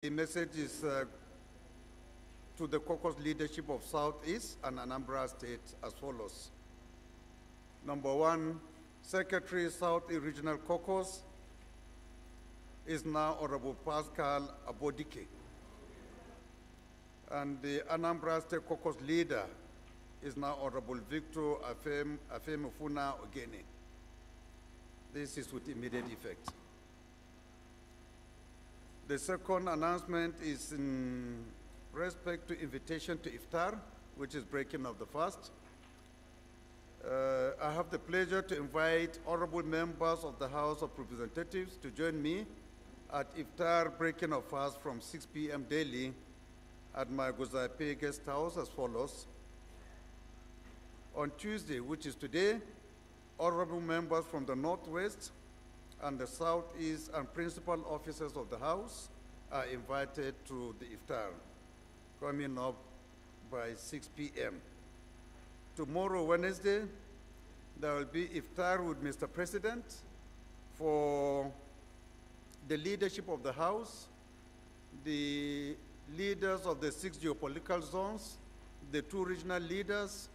The message is to the caucus leadership of Southeast and Anambra State as follows. Number one, Secretary Southeast Regional Caucus is now Honorable Pascal Abodike. And the Anambra State Caucus leader is now Honorable Victor Afemufuna Ogene. This is with immediate effect. The second announcement is in respect to invitation to Iftar, which is breaking of the fast. I have the pleasure to invite honorable members of the House of Representatives to join me at Iftar breaking of fast from 6 p.m. daily at my Gozape guest house as follows. On Tuesday, which is today, honorable members from the Northwest and the Southeast and principal officers of the House are invited to the Iftar, coming up by 6 p.m. Tomorrow, Wednesday, there will be Iftar with Mr. President for the leadership of the House, the leaders of the 6 geopolitical zones, the 2 regional leaders,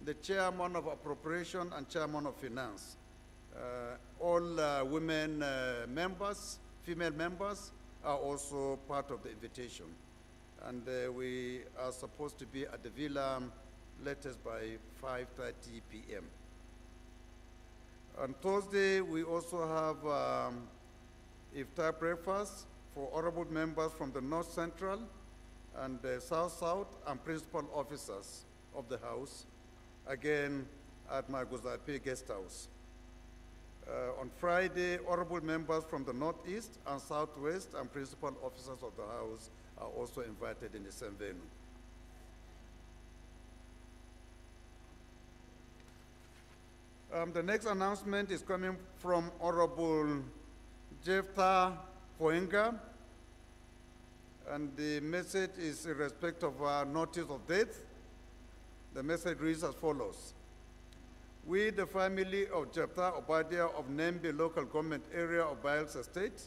the chairman of appropriation and chairman of finance. All women members, female members, are also part of the invitation. And we are supposed to be at the villa latest by 5:30 p.m. On Thursday, we also have Iftar breakfast for honorable members from the North Central and the South and principal officers of the House, again at my Gozape guest house. On Friday, honorable members from the Northeast and Southwest and principal officers of the House are also invited in the same venue. The next announcement is coming from Honorable Jefta Poenga, and the message is in respect of notice of death. The message reads as follows. We, the family of Jefta Obadia of Nembe local government area of Bayelsa State,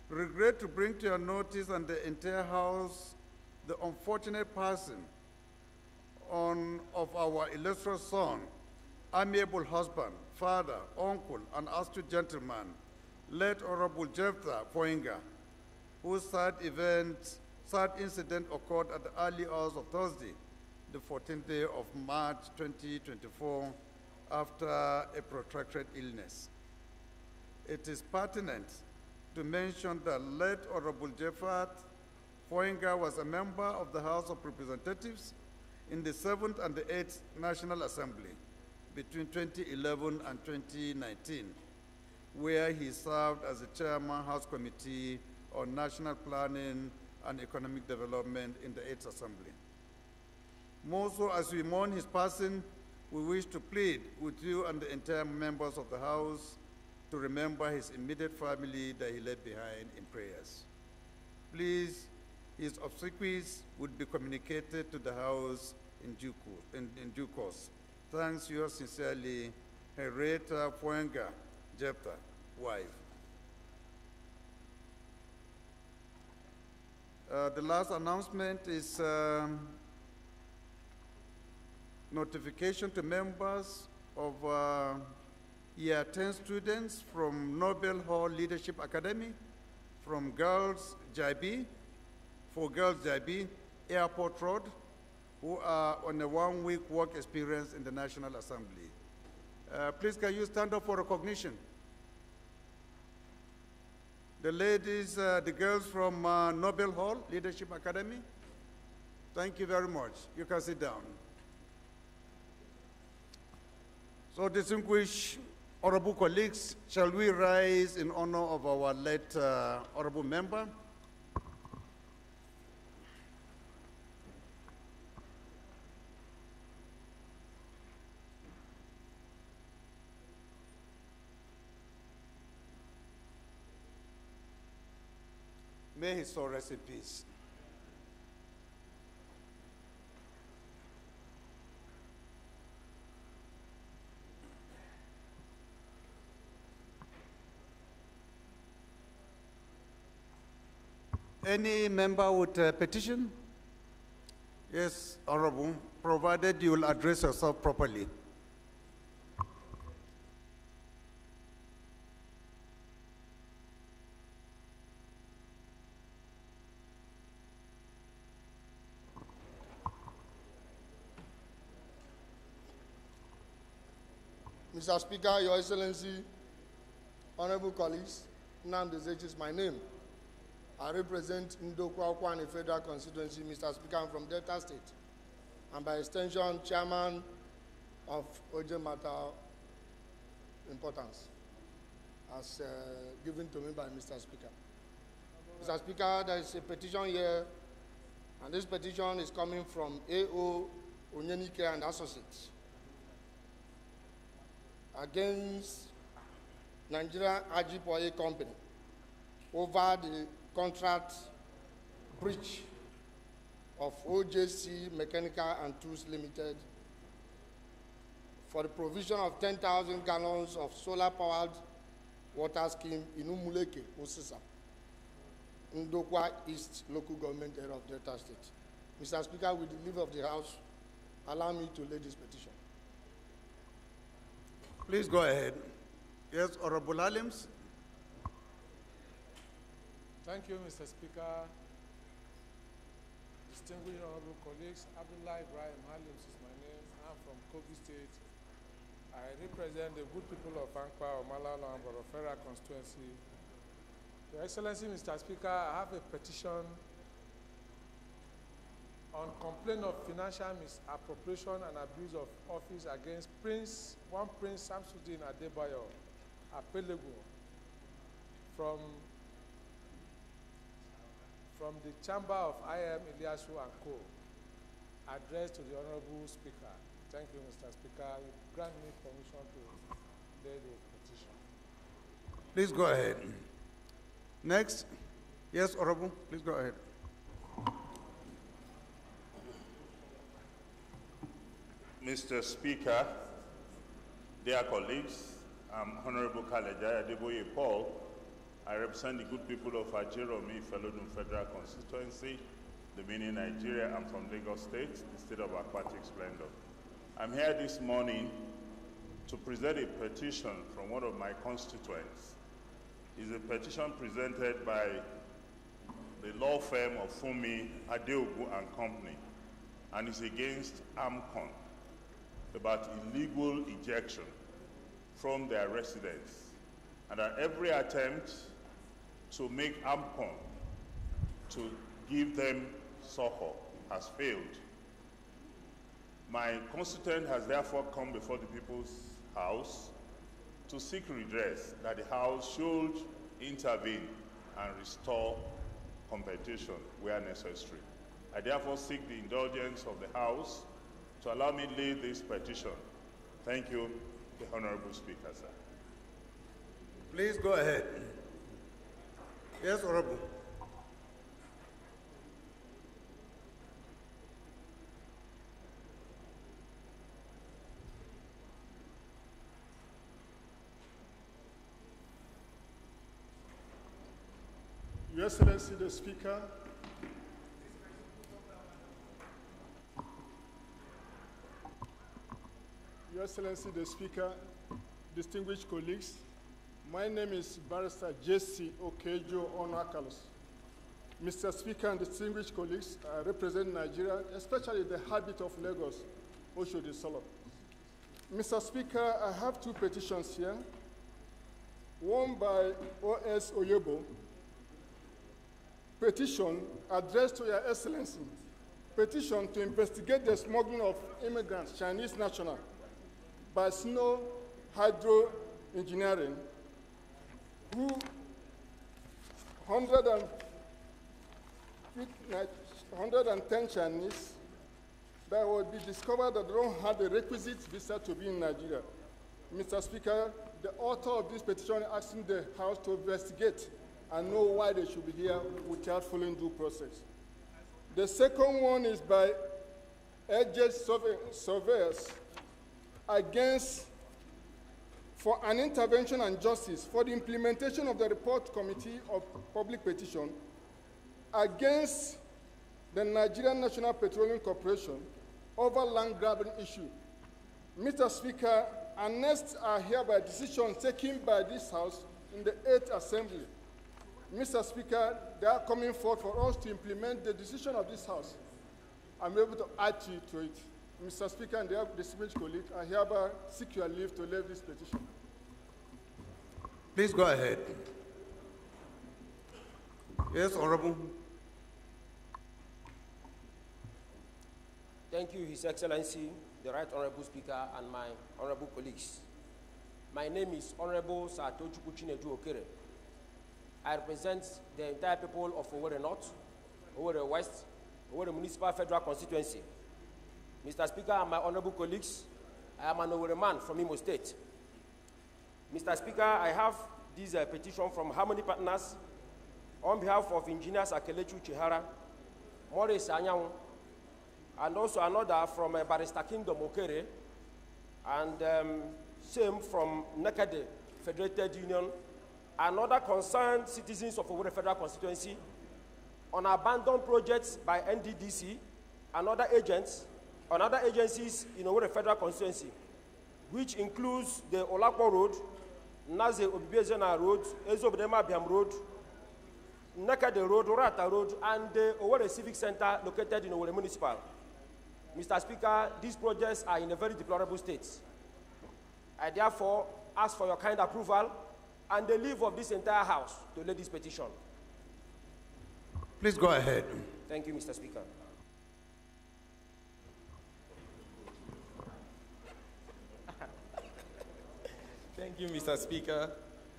regret to bring to your notice and the entire House the unfortunate passing of our illustrious son, amiable husband, father, uncle, and astute gentleman, late Honorable Jefta Poenga, whose sad incident occurred at the early hours of Thursday, the 14th day of March 2024, after a protracted illness. It is pertinent to mention that late Honorable Jefta Poenga was a member of the House of Representatives in the 7th and the 8th National Assembly between 2011 and 2019, where he served as the chairman House Committee on National Planning and Economic Development in the 8th Assembly. More so, as we mourn his passing, we wish to plead with you and the entire members of the House to remember his immediate family that he left behind in prayers. Please, his obsequies would be communicated to the House in due course. Thanks, yours sincerely, Henrietta Poenga Jefta, wife. The last announcement is notification to members of Year 10 students from Nobel Hall Leadership Academy, from Girls JB, for Girls JB, Airport Road, who are on a 1-week work experience in the National Assembly. Please, can you stand up for recognition? The ladies, the girls from Nobel Hall Leadership Academy, thank you very much. You can sit down. So, distinguished honorable colleagues, shall we rise in honor of our late honorable member? May his soul rest in peace. Any member with a petition? Yes, Honorable, provided you will address yourself properly. Mr. Speaker, Your Excellency, honorable colleagues, Nnamdi Ezeichi is my name. I represent Ndokwa-Okwane Federal Constituency. Mr. Speaker, I'm from Delta State, and by extension, chairman of OJ Matter Importance, as given to me by Mr. Speaker. Mr. Speaker, there is a petition here, and this petition is coming from A.O. Onyenike and Associates against Nigeria Ajipoye Company over the contract breach of OJC Mechanical and Tools Limited for the provision of 10,000 gallons of solar-powered water scheme in Umuleke, Osisa, Ndokwa East Local Government Area of Delta State. Mr. Speaker, with the leave of the House, allow me to lay this petition. Please go ahead. Yes, Honorable Alims. Thank you, Mr. Speaker. Distinguished honorable colleagues, Abdullah Ibrahim Alims is my name. I'm from Kogi State. I represent the good people of Ankpa, Omalalo, and Borofera constituency. Your Excellency, Mr. Speaker, I have a petition on complaint of financial misappropriation and abuse of office against Prince Samsudin Adebayo Apelegu from the Chamber of IM Ilyasu and Co. Addressed to the Honorable Speaker. Thank you, Mr. Speaker. You grant me permission to lay the petition. Please go ahead. Next. Yes, Honorable, please go ahead. Mr. Speaker, dear colleagues, I'm Honorable Kalejaya Adeboye Paul. I represent the good people of Ajeromi Felodun Federal Constituency, Dominion, Nigeria. I'm from Lagos State, the state of aquatic splendor. I'm here this morning to present a petition from one of my constituents. It's a petition presented by the law firm of Fumi Adeogu and Company, and it's against AMCON about illegal ejection from their residence, and that every attempt to make AMCON to give them succor has failed. My constituent has therefore come before the People's House to seek redress that the House should intervene and restore competition where necessary. I therefore seek the indulgence of the House to allow me to lay this petition. Thank you, the Honorable Speaker, sir. Please go ahead. Yes, Honorable. Your Excellency, the Speaker, Your Excellency, the Speaker, distinguished colleagues, my name is Barrister J.C. Okejo Onakalos. Mr. Speaker and distinguished colleagues, I represent Nigeria, especially the habit of Lagos, Oshodi Solo. Mr. Speaker, I have two petitions here, one by O.S. Oyebo, petition addressed to Your Excellency, petition to investigate the smuggling of immigrants, Chinese national, by Snow Hydro Engineering, who 110 Chinese that would be discovered that they don't have the requisite visa to be in Nigeria. Mr. Speaker, the author of this petition is asking the House to investigate and know why they should be here without following due process. The second one is by Edges Surveyors for an intervention and justice for the implementation of the report committee of public petition against the Nigerian National Petroleum Corporation over land grabbing issue. Mr. Speaker, and next are hereby decisions taken by this House in the 8th Assembly. Mr. Speaker, they are coming forth for us to implement the decision of this House. I'm able to add to it. Mr. Speaker and the distinguished colleague, I hereby seek your leave to lay this petition. Please go ahead. Yes, Honorable. Thank you, His Excellency, the Right Honorable Speaker, and my honorable colleagues. My name is Honorable Satochukwu Chinedu Okere. I represent the entire people of Owerri North, Owerri West, Owerri Municipal Federal Constituency. Mr. Speaker and my honorable colleagues, I am an Owerri man from Imo State. Mr. Speaker, I have this petition from Harmony Partners on behalf of Engineers Akelechu Chihara, Maurice Anyanwu, and also another from Barrister Kingdom Okere, and same from Nekede Federated Union, and other concerned citizens of Owerri Federal Constituency on abandoned projects by NDDC and other agents, on other agencies in Owerri Federal Constituency, which includes the Olakwa Road, Naze Obibezena Road, Ezobdema Biam Road, Nekede Road, Orata Road, and the Owerri Civic Center located in Owerri Municipal. Mr. Speaker, these projects are in a very deplorable state. I therefore ask for your kind approval and the leave of this entire House to lay this petition. Please go ahead. Thank you, Mr. Speaker. Thank you, Mr. Speaker,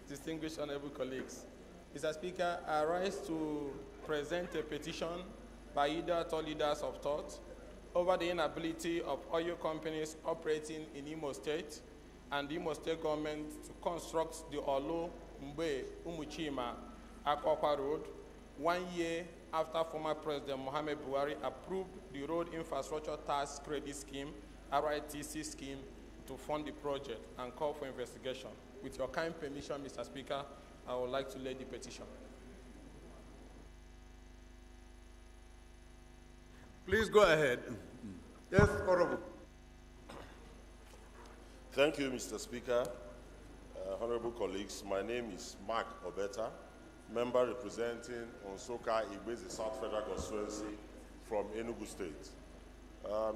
distinguished honorable colleagues. Mr. Speaker, I rise to present a petition by either top leaders of thought over the inability of oil companies operating in Imo State and the Imo State government to construct the Olu Mbe Umuchima Akwakwa Road 1 year after former President Mohamed Buhari approved the Road Infrastructure Tax Credit Scheme, RITC scheme, to fund the project and call for investigation. With your kind permission, Mr. Speaker, I would like to lay the petition. Please go ahead. Yes, Honorable. Thank you, Mr. Speaker. Honorable colleagues, my name is Mark Obeta, member representing Onsoka Igbezi South Federal Constituency from Enugu State.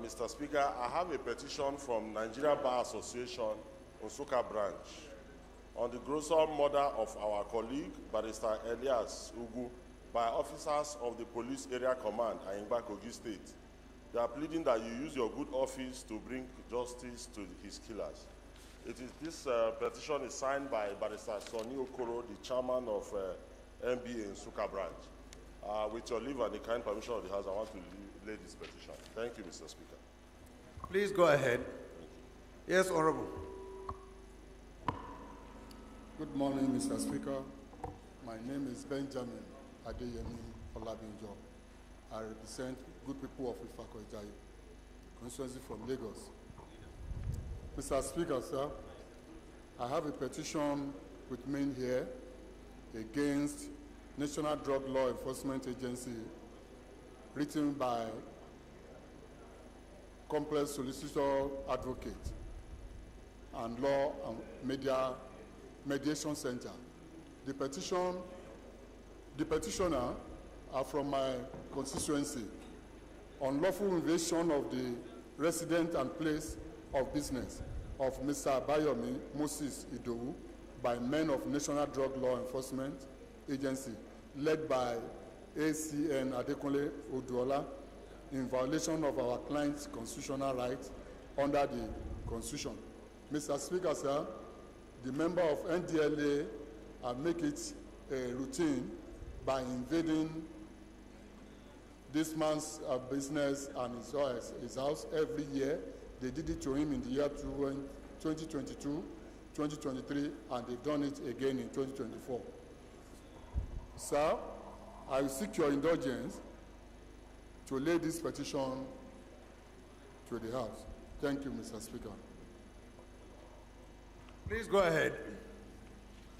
Mr. Speaker, I have a petition from Nigeria Bar Association, Onsoka branch, on the gruesome murder of our colleague, Barrister Elias Ugu, by officers of the Police Area Command, Ayingba, Kogi State. They are pleading that you use your good office to bring justice to his killers. This petition is signed by Barrister Sonny Okoro, the chairman of MBA in Suka branch. With your leave and the kind permission of the House, I want to lay this petition. Thank you, Mr. Speaker. Please go ahead. Yes, Honorable. Good morning, Mr. Speaker. My name is Benjamin Adeyemi Olabinjo. I represent good people of Ifako-Ijayi, constituency from Lagos. Mr. Speaker, sir, I have a petition with me here against National Drug Law Enforcement Agency, written by Complex Solicitor Advocate and Law and Mediation Center. The petitioner are from my constituency. Unlawful invasion of the residence and place of business of Mr. Bayomi Moses Idowu by men of National Drug Law Enforcement Agency, led by ACN Adekunle Oduola, in violation of our client's constitutional rights under the Constitution. Mr. Speaker, sir, the member of NDLA make it a routine by invading this man's business and his house every year. They did it to him in the year 2022, 2023, and they've done it again in 2024. Sir, I will seek your indulgence to lay this petition to the House. Thank you, Mr. Speaker. Please go ahead.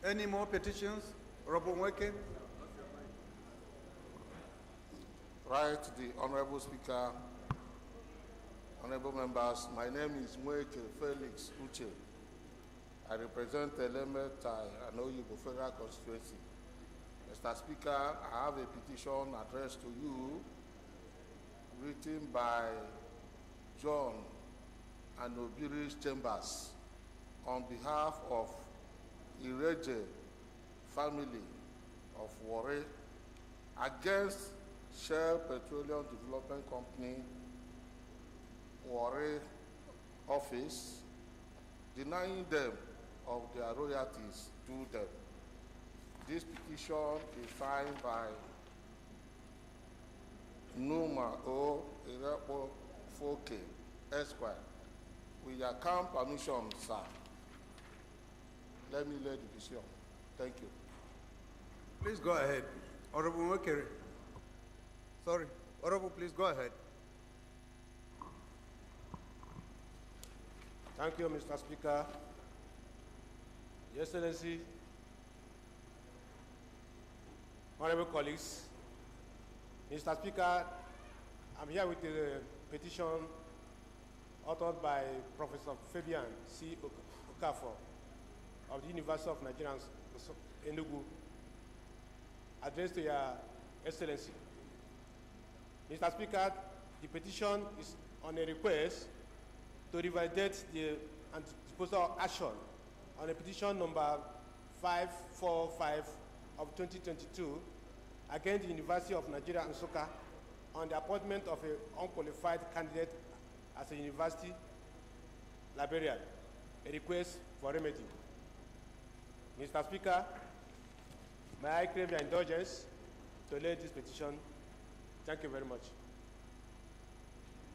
Any more petitions? Honorable Mweke? Right, the Honorable Speaker, honorable members, my name is Mweke Felix Uche. I represent Elementai and Oyibo Federal Constituency. Mr. Speaker, I have a petition addressed to you written by John and Obiri's Chambers on behalf of Ireje family of Warri against Shell Petroleum Development Company Warri office, denying them of their royalties due them. This petition is signed by Numa O. Irepo Foke, Esquire. With your calm permission, sir, let me lay the petition. Thank you. Please go ahead. Honorable Mwekere. Sorry. Honorable, please go ahead. Thank you, Mr. Speaker. Your Excellency, honorable colleagues, Mr. Speaker, I'm here with a petition authored by Professor Fabian C. Okafor of the University of Nigeria, Enugu, addressed to Your Excellency. Mr. Speaker, the petition is on a request to revalidate the disposal action on a petition number 545 of 2022 against the University of Nigeria, Nsukka on the appointment of an unqualified candidate as a university librarian, a request for remedy. Mr. Speaker, may I crave your indulgence to lay this petition? Thank you very much.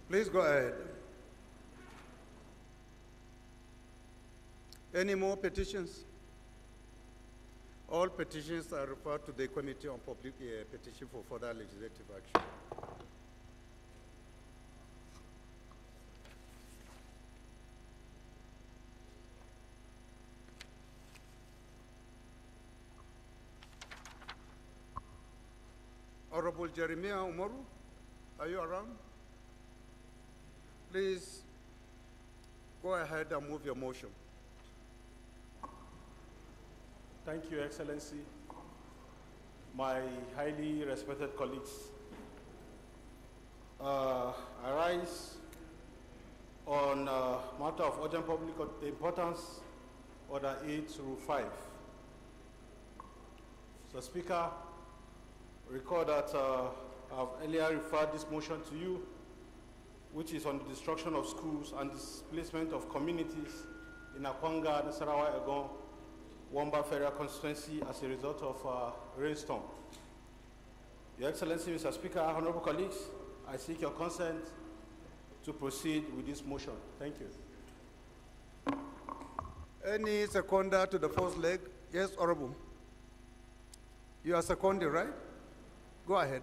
Please go ahead. Any more petitions? All petitions are referred to the Committee on Public Petition for further legislative action. Honorable Jeremiah Umaru, are you around? Please go ahead and move your motion. Thank you, Excellency. My highly respected colleagues, I rise on matter of urgent public importance, Order 8/5. So, Speaker, recall that I've earlier referred this motion to you, which is on the destruction of schools and displacement of communities in Akwanga, Nasarawa, Egon, Wamba Federal Constituency as a result of rainstorm. Your Excellency, Mr. Speaker, honorable colleagues, I seek your consent to proceed with this motion. Thank you. Any seconder to the first leg? Yes, Honorable. You are seconded, right? Go ahead.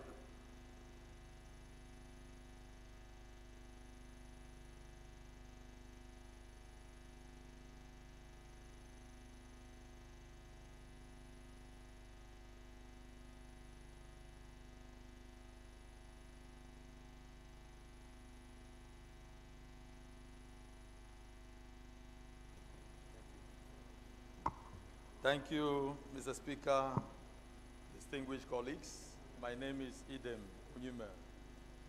Thank you, Mr. Speaker, distinguished colleagues. My name is Idem Unyume,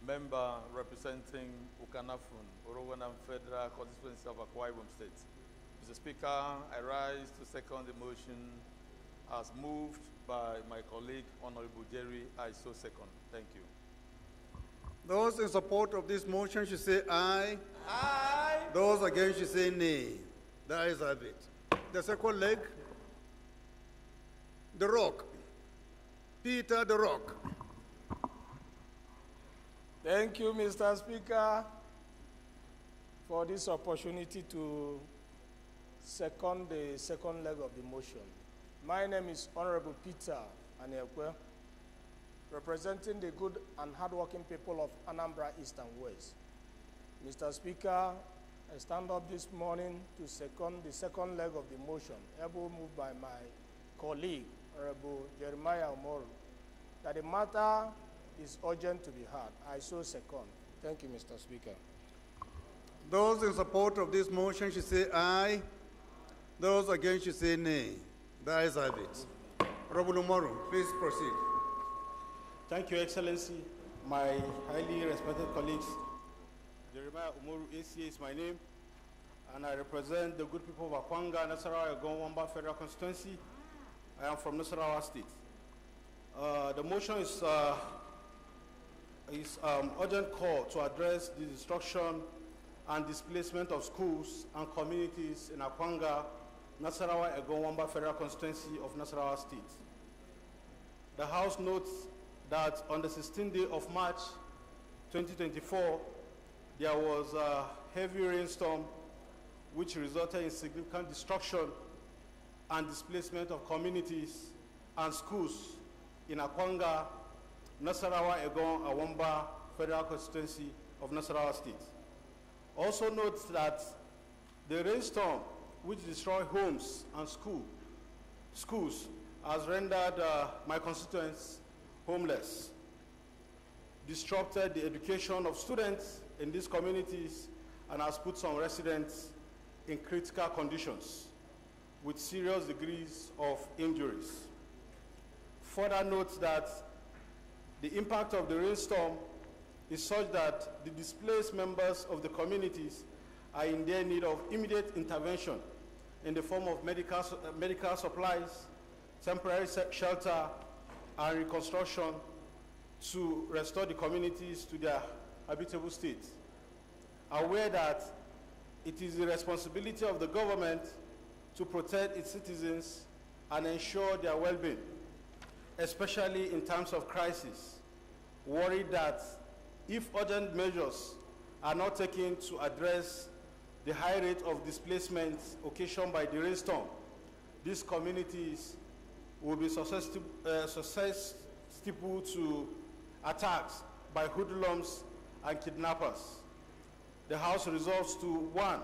member representing Ukanafun, Orowanam Federal Constituency of Akwa Ibom State. Mr. Speaker, I rise to second the motion as moved by my colleague, Honorable Jerry. I so second. Thank you. Those in support of this motion should say aye. Aye. Those against should say nay. The ayes have it. The second leg, the Rock. Peter the Rock. Thank you, Mr. Speaker, for this opportunity to second the second leg of the motion. My name is Honorable Peter Aniekwe, representing the good and hardworking people of Anambra East and West. Mr. Speaker, I stand up this morning to second the second leg of the motion, able moved by my colleague, Honorable Jeremiah Umaru, that the matter is urgent to be heard. I so second. Thank you, Mr. Speaker. Those in support of this motion should say aye. Those against should say nay. The ayes have it. Honorable Umaru, please proceed. Thank you, Excellency. My highly respected colleagues, Jeremiah Umaru, ACA is my name, and I represent the good people of Akwanga, Nasarawa, Egon-Wamba Federal Constituency. I am from Nasarawa State. The motion is urgent call to address the destruction and displacement of schools and communities in Akwanga, Nasarawa, Egon-Wamba Federal Constituency of Nasarawa State. The House notes that on the 16th day of March 2024, there was a heavy rainstorm which resulted in significant destruction and displacement of communities and schools in Akwanga, Nasarawa, Egon, and Wamba Federal Constituency of Nasarawa State. Also notes that the rainstorm, which destroyed homes and schools, has rendered my constituents homeless, disrupted the education of students in these communities, and has put some residents in critical conditions with serious degrees of injuries. Further notes that the impact of the rainstorm is such that the displaced members of the communities are in their need of immediate intervention in the form of medical supplies, temporary shelter, and reconstruction to restore the communities to their habitable state. Aware that it is the responsibility of the government to protect its citizens and ensure their well-being, especially in times of crisis, worried that if urgent measures are not taken to address the high rate of displacement occasioned by the rainstorm, these communities will be susceptible to attacks by hoodlums and kidnappers. The House resolves to, 1,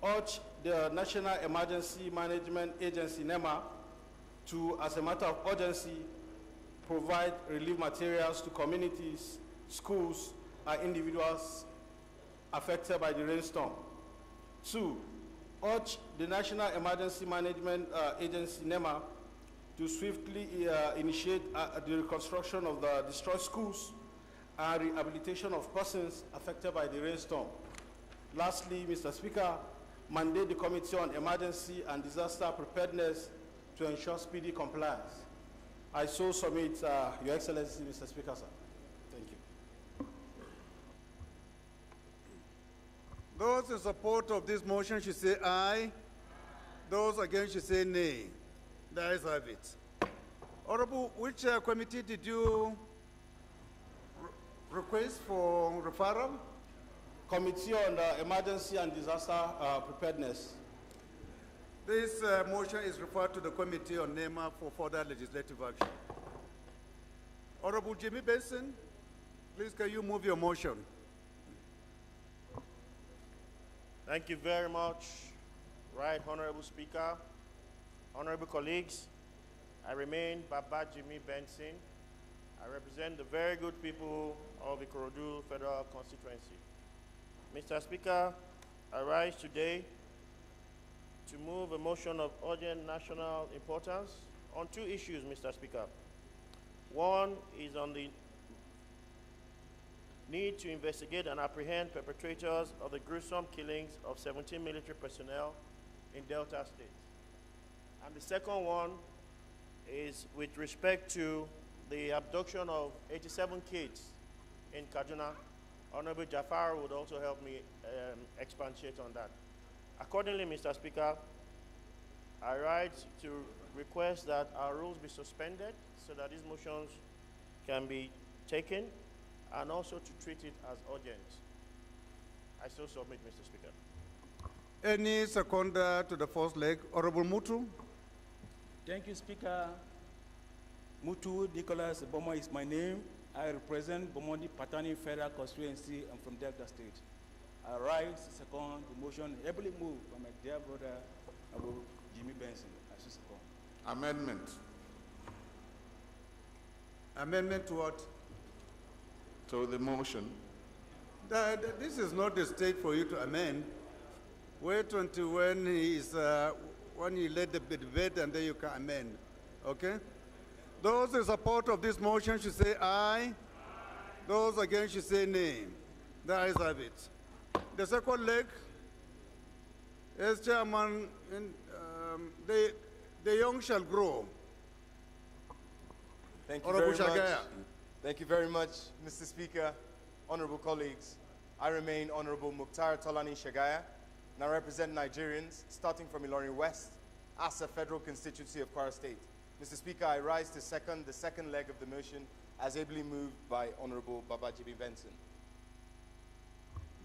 urge the National Emergency Management Agency, NEMA, to, as a matter of urgency, provide relief materials to communities, schools, and individuals affected by the rainstorm. 2, urge the National Emergency Management Agency, NEMA, to swiftly initiate the reconstruction of the destroyed schools and rehabilitation of persons affected by the rainstorm. Lastly, Mr. Speaker, mandate the Committee on Emergency and Disaster Preparedness to ensure speedy compliance. I so submit, Your Excellency, Mr. Speaker, sir. Thank you. Those in support of this motion should say aye. Those against should say nay. The ayes have it. Honorable, which committee did you request for referral? Committee on Emergency and Disaster Preparedness. This motion is referred to the Committee on NEMA for further legislative action. Honorable Jimmy Benson, please can you move your motion? Thank you very much. Right, Honorable Speaker, honorable colleagues, I remain Baba Jimmy Benson. I represent the very good people of the Ikorodu Federal Constituency. Mr. Speaker, I rise today to move a motion of urgent national importance on 2 issues, Mr. Speaker. One is on the need to investigate and apprehend perpetrators of the gruesome killings of 17 military personnel in Delta State. And the second one is with respect to the abduction of 87 kids in Kaduna. Honorable Jafar would also help me expatiate on that. Accordingly, Mr. Speaker, I rise to request that our rules be suspended so that these motions can be taken and also to treat it as urgent. I so submit, Mr. Speaker. Any seconder to the first leg? Honorable Mutu. Thank you, Speaker. Mutu Nicholas Bomo is my name. I represent Bomondi Patani Federal Constituency. I'm from Delta State. I rise to second the motion heavily moved by my dear brother, Abu Jimmy Benson. I so second. Amendment. Amendment to what? to the motion. This is not the stage for you to amend. Wait until when he led the debate and then you can amend. Okay? Those in support of this motion should say aye. Those against should say nay. The ayes have it. The second leg, as chairman, the young shall grow. Thank you Honorable very much. Shagaya. Thank you very much, Mr. Speaker, honorable colleagues. I remain Honorable Mukhtar Tolani Shagaya, and I represent Nigerians, starting from Ilorin West, as a federal constituency of Kwara State. Mr. Speaker, I rise to second the second leg of the motion as ably moved by Honorable Babajibi Benson.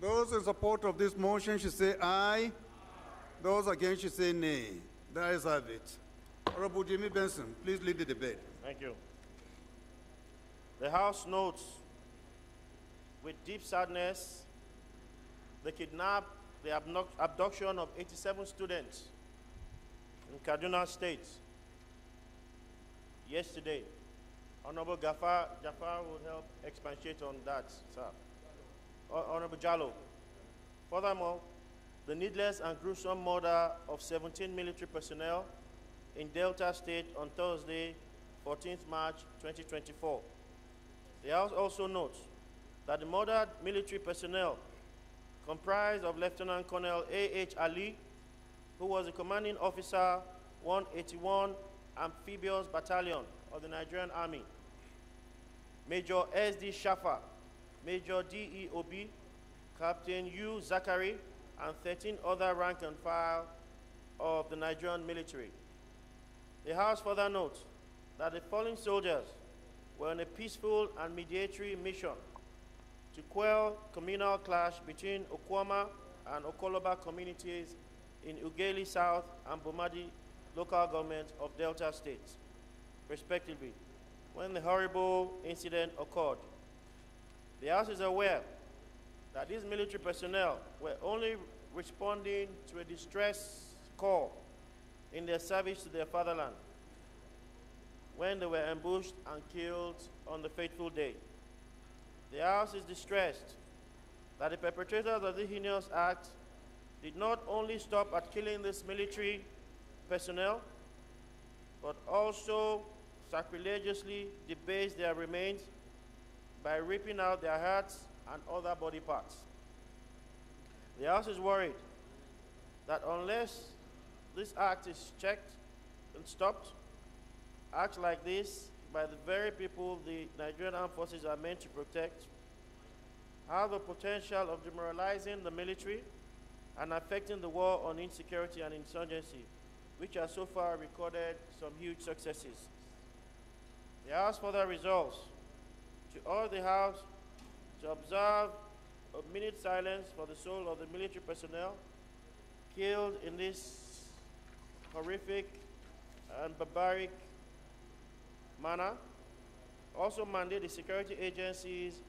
Those in support of this motion should say aye. Those against should say nay. The ayes have it. Honorable Jimmy Benson, please lead the debate. Thank you. The House notes with deep sadness the abduction of 87 students in Kaduna State yesterday. Honorable Jafar will help expatiate on that, sir. Honorable Jallo. Furthermore, the needless and gruesome murder of 17 military personnel in Delta State on Thursday, 14th March 2024. The House also notes that the murdered military personnel comprised of Lieutenant Colonel A.H. Ali, who was the commanding officer, 181 Amphibious Battalion of the Nigerian Army, Major S.D. Shafa, Major D.E. Obi, Captain U. Zachary, and 13 other rank and file of the Nigerian military. The House further notes that the fallen soldiers were on a peaceful and mediatory mission to quell communal clash between Okwama and Okoloba communities in Ugeli South and Bomadi local government of Delta State, respectively, when the horrible incident occurred. The House is aware that these military personnel were only responding to a distress call in their service to their fatherland when they were ambushed and killed on the fateful day. The House is distressed that the perpetrators of this heinous act did not only stop at killing this military personnel, but also sacrilegiously debased their remains by ripping out their hearts and other body parts. The House is worried that unless this act is checked and stopped, acts like this by the very people the Nigerian Armed Forces are meant to protect have the potential of demoralizing the military and affecting the war on insecurity and insurgency, which has so far recorded some huge successes. The House further resolves to urge the House to observe a minute silence for the soul of the military personnel killed in this horrific and barbaric manner. Also mandate the security agencies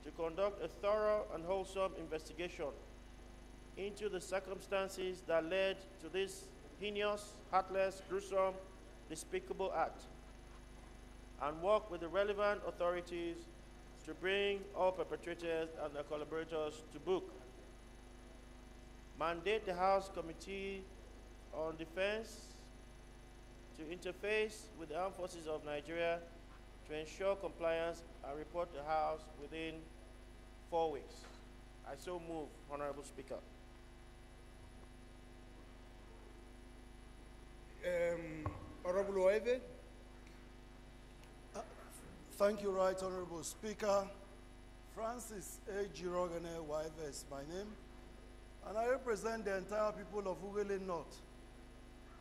to conduct a thorough and wholesome investigation into the circumstances that led to this heinous, heartless, gruesome, despicable act, and work with the relevant authorities to bring all perpetrators and their collaborators to book. Mandate the House Committee on Defense to interface with the Armed Forces of Nigeria to ensure compliance and report to the House within 4 weeks. I so move, Honorable Speaker. Honorable Oeve. Thank you, Right Honorable Speaker. Francis A. Girogane Waive is my name, and I represent the entire people of Ugele North,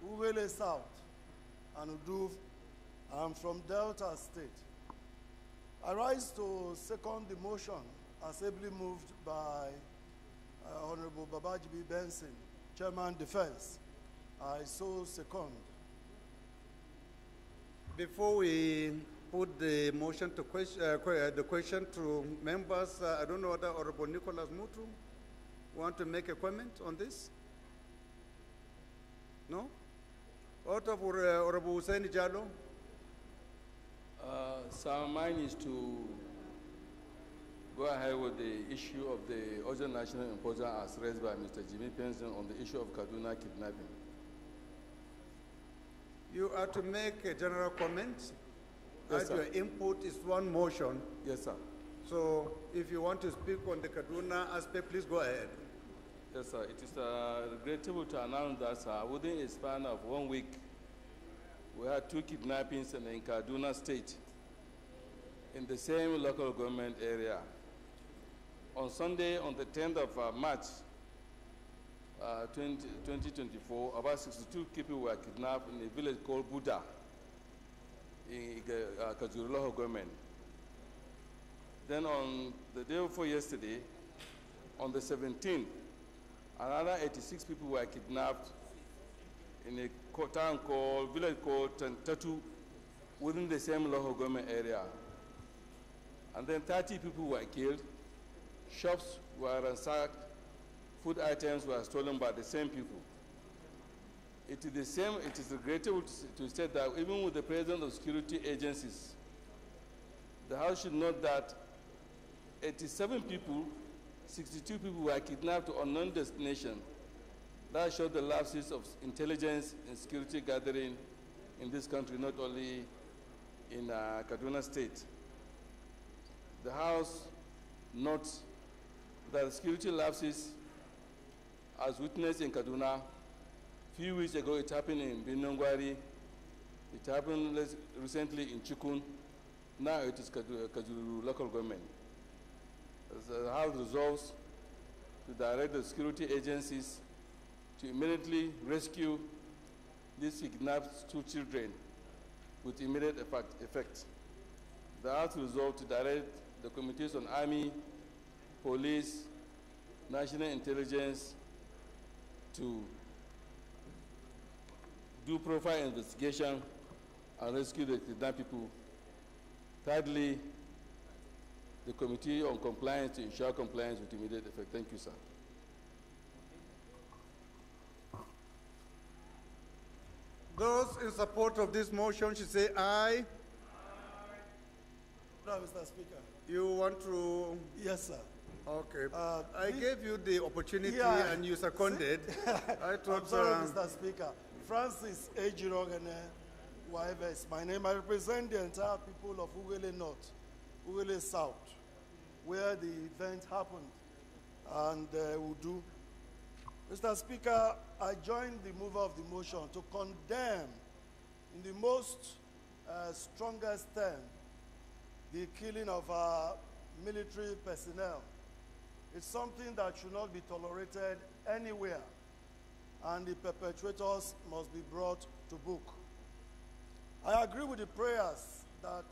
Ugele South, and Uduf. I'm from Delta State. I rise to second the motion as ably moved by Honorable Babajibi Benson, Chairman Defense. I so second. Before we put the motion to the question to members, I don't know whether Honorable Nicholas Mutu want to make a comment on this? No? What of Honorable Hussein Jallo? Sir, mine is to go ahead with the issue of the urgent national importance as raised by Mr. Jimmy Penson on the issue of Kaduna kidnapping. You are to make a general comment. Yes, As sir. your input is one motion. Yes, sir. So if you want to speak on the Kaduna aspect, please go ahead. Yes, sir. It is regrettable to announce that within a span of 1 week, we had 2 kidnappings in Kaduna State in the same local government area. On Sunday, on the 10th of March 2024, about 62 people were kidnapped in a village called Buddha in Kajuru local government. Then on the day before yesterday, on the 17th, another 86 people were kidnapped in a town called, village called Tatu within the same local government area. And then 30 people were killed, shops were ransacked, food items were stolen by the same people. It is regrettable to state that even with the presence of security agencies, the House should note that 87 people, 62 people were kidnapped to unknown destination. That showed the lapses of intelligence and security gathering in this country, not only in Kaduna State. The House notes that security lapses, as witnessed in Kaduna, a few weeks ago it happened in Binongwari, it happened recently in Chikun, now it is Kajuru local government. The House resolves to direct the security agencies to immediately rescue these kidnapped 2 children with immediate effect. The House resolves to direct the committees on Army, Police, National Intelligence to do profile investigation and rescue the kidnapped people. Thirdly, the Committee on Compliance to ensure compliance with immediate effect. Thank you, sir. Those in support of this motion should say aye. No, Mr. Speaker. You want to? Yes, sir. Okay. I gave you the opportunity and you seconded. I thought, I'm sorry, Mr. Speaker. Francis A. Jirogene, YVS. My name, I represent the entire people of Ugele North, Ugele South, where the event happened and Udu. Mr. Speaker, I joined the mover of the motion to condemn in the most strongest term the killing of our military personnel. It's something that should not be tolerated anywhere, and the perpetrators must be brought to book. I agree with the prayers that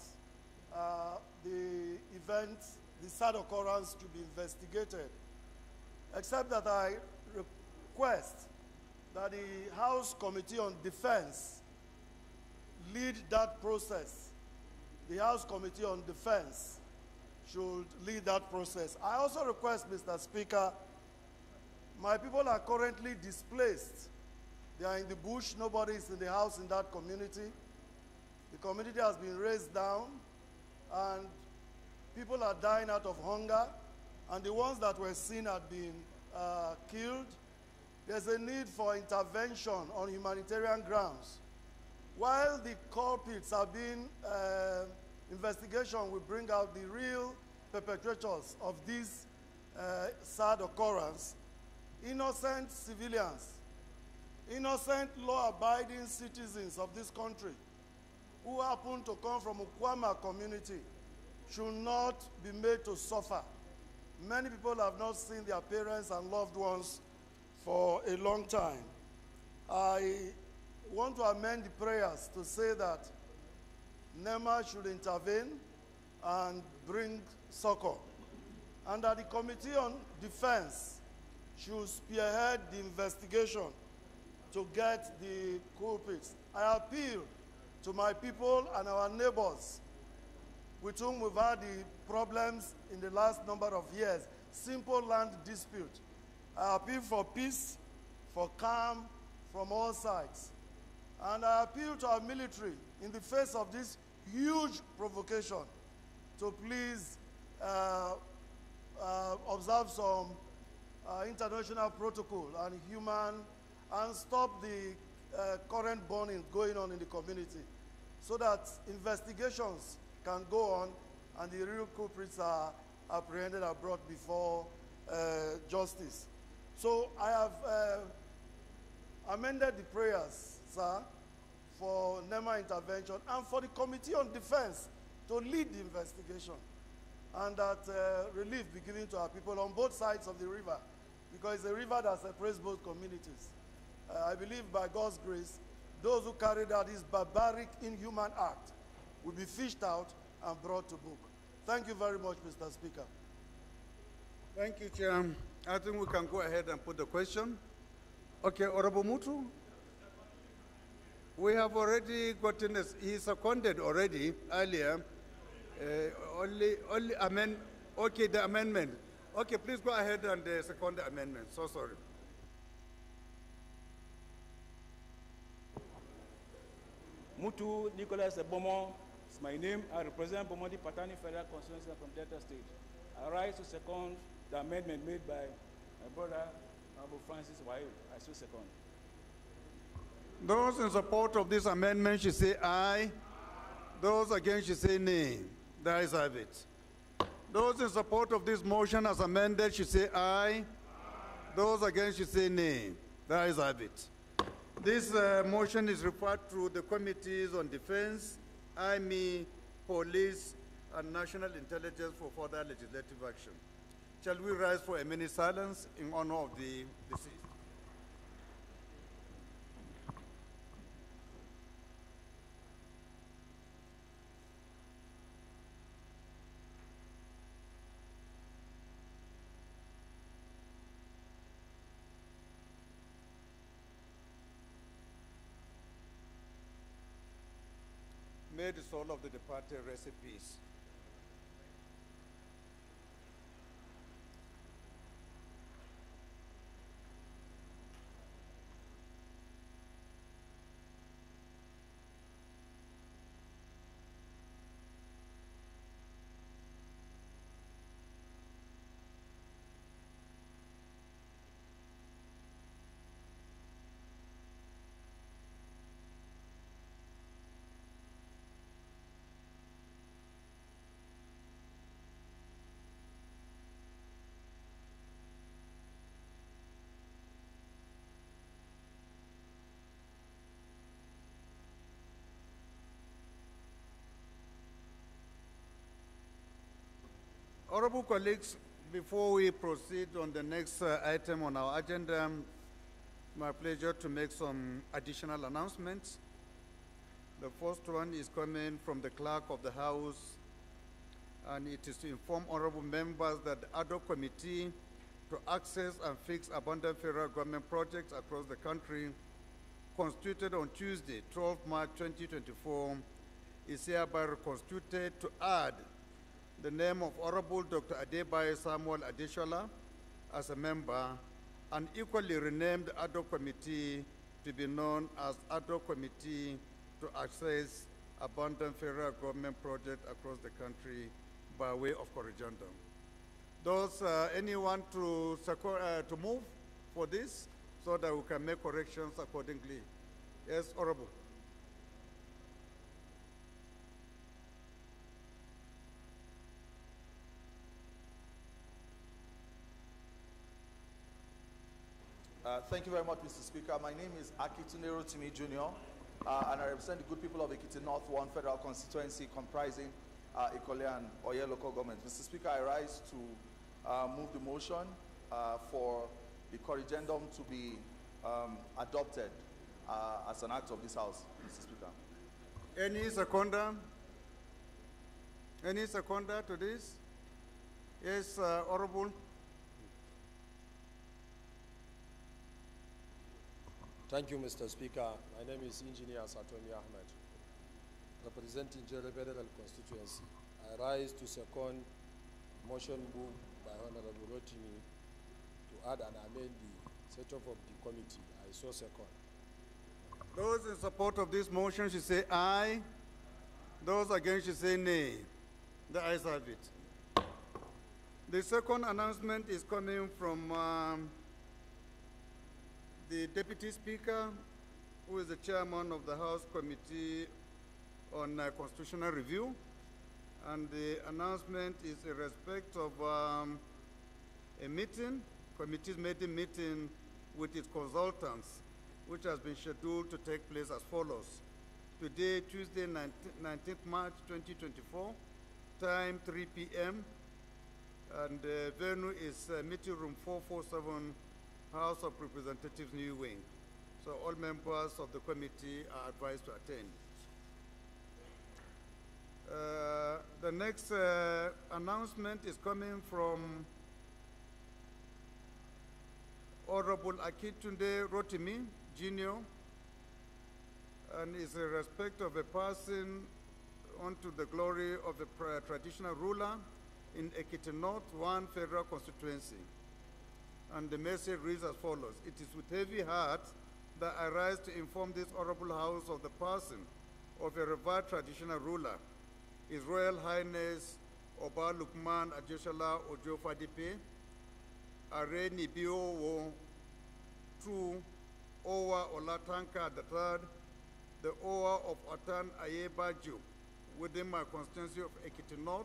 the event, the sad occurrence, to be investigated, except that I request that the House Committee on Defense lead that process. The House Committee on Defense should lead that process. I also request, Mr. Speaker, my people are currently displaced. They are in the bush. Nobody is in the house in that community. The community has been raised down, and people are dying out of hunger, and the ones that were seen had been killed. There's a need for intervention on humanitarian grounds. While the culprits are being, investigation will bring out the real perpetrators of this sad occurrence, innocent civilians, innocent law-abiding citizens of this country who happen to come from Ukwama community should not be made to suffer. Many people have not seen their parents and loved ones for a long time. I want to amend the prayers to say that NEMA should intervene and bring succor, and that the Committee on Defense should spearhead the investigation to get the culprits. I appeal to my people and our neighbors with whom we've had the problems in the last number of years, simple land dispute. I appeal for peace, for calm from all sides. And I appeal to our military in the face of this huge provocation to please observe some international protocol and and stop the current burning going on in the community so that investigations can go on and the real culprits are apprehended and brought before justice. So I have amended the prayers, sir, for NEMA intervention and for the Committee on Defense to lead the investigation, and that relief be given to our people on both sides of the river, because it's a river that separates both communities. I believe by God's grace, those who carried out this barbaric, inhuman act will be fished out and brought to book. Thank you very much, Mr. Speaker. Thank you, Chair. I think we can go ahead and put the question. Okay, Honorable Mutu. We have already gotten this. He seconded already earlier. Only amend. Okay, the amendment. Okay, please go ahead and second the amendment. So sorry. Mutu Nicholas Bomo is my name. I represent Bomondi Patani Federal Constituency from Delta State. I rise to second the amendment made by my brother, Honorable Francis Wayo. I so second. Those in support of this amendment should say aye. Those against should say nay. The ayes have it. Those in support of this motion as amended should say aye. Those against should say nay. The ayes have it. This motion is referred to the Committees on Defense, Army, Police, and National Intelligence for further legislative action. Shall we rise for a minute silence in honor of the deceased? May the soul of the departed rest in peace. Honorable colleagues, before we proceed on the next item on our agenda, my pleasure to make some additional announcements. The first one is coming from the Clerk of the House, and it is to inform honorable members that the ad hoc committee to access and fix abundant federal government projects across the country, constituted on Tuesday, 12 March 2024, is hereby reconstituted to add the name of Honorable Dr. Adebayo Samuel Adeshola as a member, and equally renamed ad hoc committee to be known as ad hoc committee to access abundant federal government projects across the country by way of corrigendum. Does anyone to move for this so that we can make corrections accordingly? Yes, Honorable. Thank you very much, Mr. Speaker. My name is Akitunero Timi Jr., and I represent the good people of Ekiti North 1 Federal Constituency comprising Ikole and Oye local government. Mr. Speaker, I rise to move the motion for the corrigendum to be adopted as an act of this House, Mr. Speaker. Any seconder? Any seconder to this? Yes, Honorable. Thank you, Mr. Speaker. My name is Engineer Satomi Ahmed, representing Jere Federal Constituency. I rise to second motion moved by Honorable Rotimi to add and amend the setup of the committee. I so second. Those in support of this motion should say aye. Those against should say nay. The ayes have it. The second announcement is coming from the Deputy Speaker, who is the chairman of the House Committee on Constitutional Review. And the announcement is in respect of a meeting, committee's meeting with its consultants, which has been scheduled to take place as follows. Today, Tuesday, 19th March 2024, time 3 p.m., and the venue is meeting room 447, House of Representatives, New Wing. So all members of the committee are advised to attend. The next announcement is coming from Honorable Akitunde Rotimi, Jr., and is in respect of a person unto the glory of a traditional ruler in Ekiti North 1 Federal Constituency. And the message reads as follows. It is with heavy heart that I rise to inform this honorable house of the person of a revered traditional ruler, His Royal Highness Oba Lukman Ajeshala Ojo Fadipe, Are Nibiowo Tu Owa Olatanka III, the Owa of Otan Ayebaju, within my constituency of Ekiti North,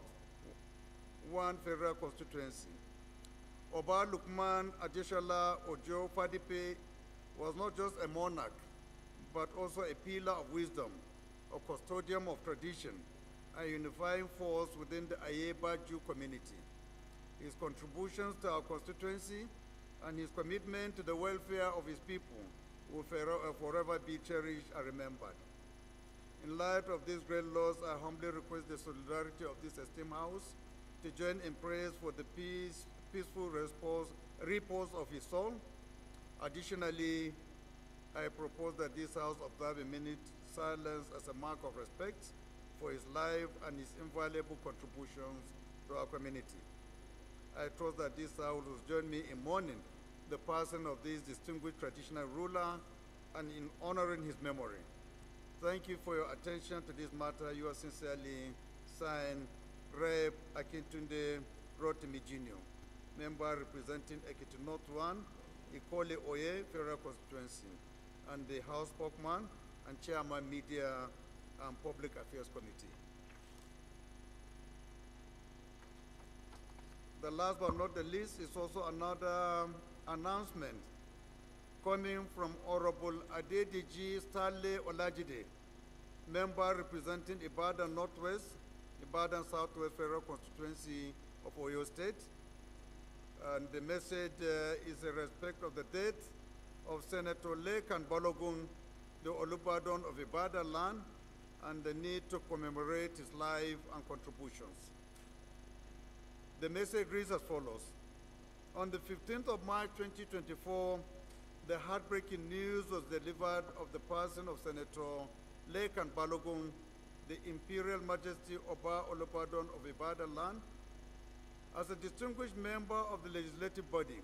1 Federal Constituency. Oba Lukman Ajeshala Ojo Fadipe was not just a monarch, but also a pillar of wisdom, a custodian of tradition, a unifying force within the Ayebaju community. His contributions to our constituency and his commitment to the welfare of his people will forever be cherished and remembered. In light of this great loss, I humbly request the solidarity of this esteemed house to join in prayers for the peaceful repose of his soul. Additionally, I propose that this house observe a minute silence as a mark of respect for his life and his invaluable contributions to our community. I trust that this house will join me in mourning the passing of this distinguished traditional ruler and in honoring his memory. Thank you for your attention to this matter. You are sincerely signed, Rep. Akintunde Rotimi Jr., member representing Ekiti North 1, Ikole Oye Federal Constituency, and the House Spokesman and Chairman Media and Public Affairs Committee. The last but not the least is also another announcement coming from Honorable Adedeji Stanley Olajide, member representing Ibadan Northwest, Ibadan Southwest Federal Constituency of Oyo State. And the message is in respect of the death of Senator Lekan Balogun, the Olubadan of Ibadan land, and the need to commemorate his life and contributions. The message reads as follows. On the 15th of March 2024, the heartbreaking news was delivered of the passing of Senator Lekan Balogun, the Imperial Majesty Oba Olubadan of Ibadan land. As a distinguished member of the legislative body,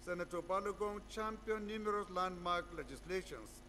Senator Balogun championed numerous landmark legislations